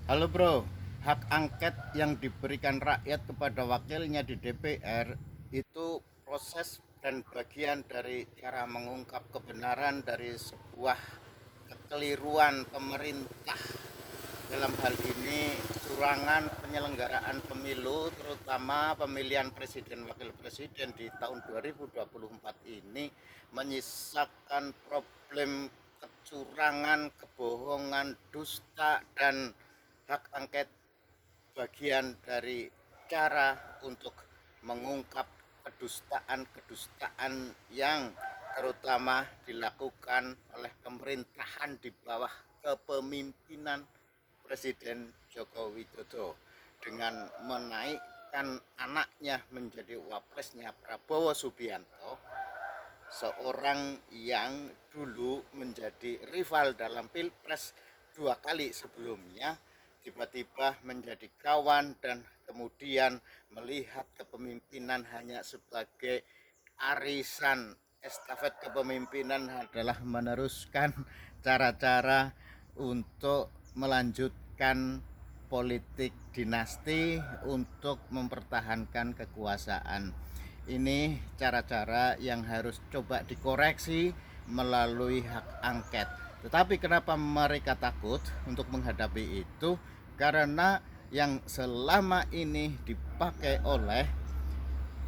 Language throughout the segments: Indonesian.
Halo bro, hak angket yang diberikan rakyat kepada wakilnya di DPR itu proses dan bagian dari cara mengungkap kebenaran dari sebuah kekeliruan pemerintah. Dalam hal ini curangan penyelenggaraan pemilu, terutama pemilihan presiden wakil presiden di tahun 2024 ini menyisakan problem kecurangan, kebohongan, dusta, dan hak angket bagian dari cara untuk mengungkap kedustaan-kedustaan yang terutama dilakukan oleh pemerintahan di bawah kepemimpinan Presiden Joko Widodo dengan menaikkan anaknya menjadi wapresnya Prabowo Subianto, seorang yang dulu menjadi rival dalam Pilpres 2 kali sebelumnya, tiba-tiba menjadi kawan dan kemudian melihat kepemimpinan hanya sebagai arisan. Estafet kepemimpinan adalah meneruskan cara-cara untuk melanjutkan politik dinasti untuk mempertahankan kekuasaan. Ini cara-cara yang harus coba dikoreksi melalui hak angket. Tetapi kenapa mereka takut untuk menghadapi itu? Karena yang selama ini dipakai oleh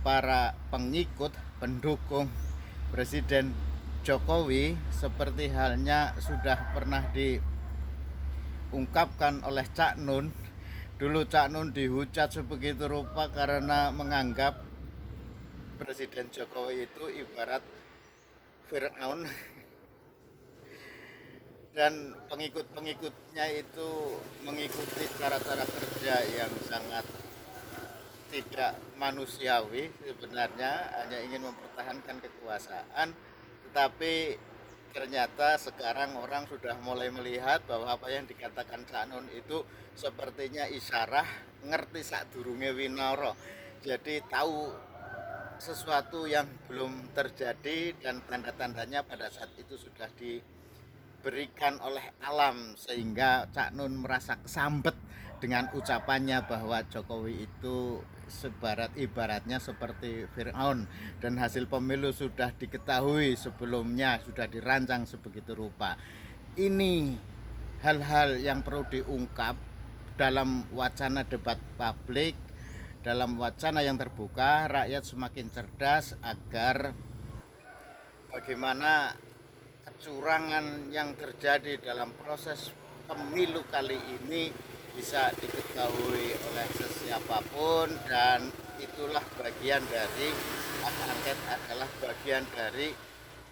para pengikut pendukung Presiden Jokowi seperti halnya sudah pernah diungkapkan oleh Cak Nun. Dulu Cak Nun dihujat sebegitu rupa karena menganggap Presiden Jokowi itu ibarat Fir'aun dan pengikut-pengikutnya itu mengikuti cara-cara kerja yang sangat tidak manusiawi, sebenarnya hanya ingin mempertahankan kekuasaan, tetapi ternyata sekarang orang sudah mulai melihat bahwa apa yang dikatakan Canun itu sepertinya isyarah ngerti sadurunge winara, jadi tahu sesuatu yang belum terjadi dan tanda-tandanya pada saat itu sudah diberikan oleh alam, sehingga Cak Nun merasa kesambet dengan ucapannya bahwa Jokowi itu ibaratnya seperti Fir'aun, dan hasil pemilu sudah diketahui sebelumnya, sudah dirancang sebegitu rupa. Ini hal-hal yang perlu diungkap dalam wacana debat publik, dalam wacana yang terbuka. Rakyat semakin cerdas agar bagaimana kecurangan yang terjadi dalam proses pemilu kali ini bisa diketahui oleh siapapun, dan itulah bagian dari hak angket, adalah bagian dari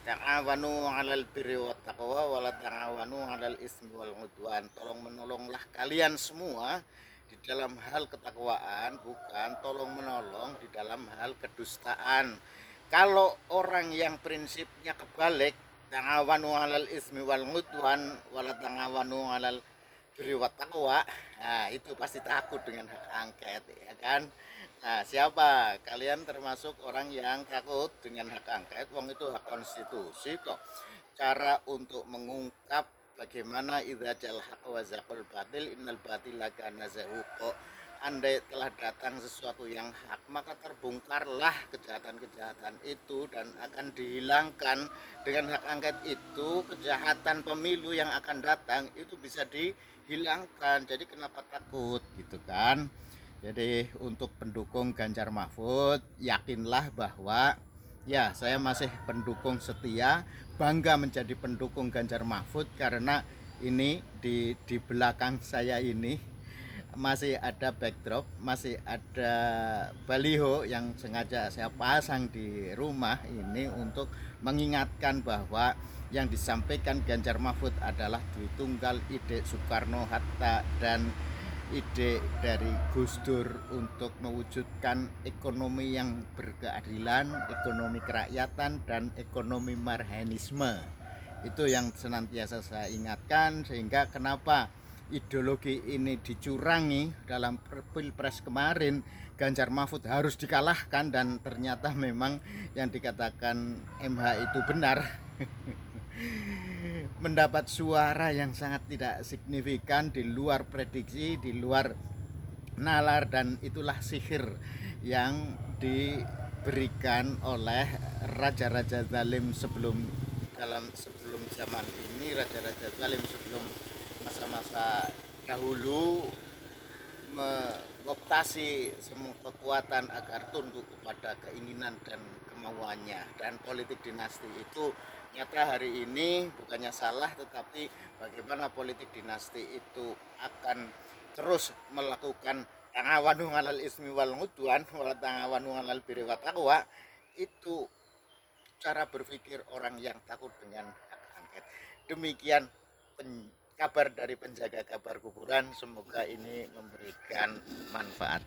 ta'awanu 'alal birri wat taqwa wa la ta'awanu 'alal ismi wal 'udwan. Tolong menolonglah kalian semua di dalam hal ketakwaan, bukan tolong menolong di dalam hal kedustaan. Kalau orang yang prinsipnya kebalik, ta'awanu 'alal ismi wal 'udwan wa la ta'awanu 'alal birri wat taqwa, nah itu pasti takut dengan hak angket, ya kan? Nah, siapa? Kalian termasuk orang yang takut dengan hak angket? Wong itu hak konstitusi kok. Cara untuk mengungkap bagaimana idza jal haq wa zaqul batil innal batila kana zahuqa. Andai telah datang sesuatu yang hak, maka terbongkarlah kejahatan-kejahatan itu dan akan dihilangkan. Dengan hak angket itu, kejahatan pemilu yang akan datang itu bisa dihilangkan. Jadi kenapa takut gitu kan? Jadi untuk pendukung Ganjar Mahfud, yakinlah bahwa ya, saya masih pendukung setia, bangga menjadi pendukung Ganjar Mahfud karena ini di belakang saya ini masih ada backdrop, masih ada baliho yang sengaja saya pasang di rumah ini untuk mengingatkan bahwa yang disampaikan Ganjar Mahfud adalah Dwi Tunggal, ide Soekarno Hatta, dan ide dari Gus Dur untuk mewujudkan ekonomi yang berkeadilan, ekonomi kerakyatan, dan ekonomi marhanisme. Itu yang senantiasa saya ingatkan, sehingga kenapa ideologi ini dicurangi dalam Pilpres kemarin. Ganjar Mahfud harus dikalahkan, dan ternyata memang yang dikatakan MH itu benar. mendapat suara yang sangat tidak signifikan, di luar prediksi, di luar nalar, dan itulah sihir yang diberikan oleh raja-raja zalim sebelum zaman ini, raja-raja zalim sebelum masa-masa dahulu mengoptasi semua kekuatan agar tunduk kepada keinginan dan kemauannya. Dan politik dinasti itu nyata hari ini bukannya salah, tetapi bagaimana politik dinasti itu akan terus melakukan tangawanu alal ismi wal ngudwan wal tangawanu alal birri wat taqwa, itu cara berpikir orang yang takut dengan hak angket. Demikian kabar dari penjaga kabar kuburan, semoga ini memberikan manfaat.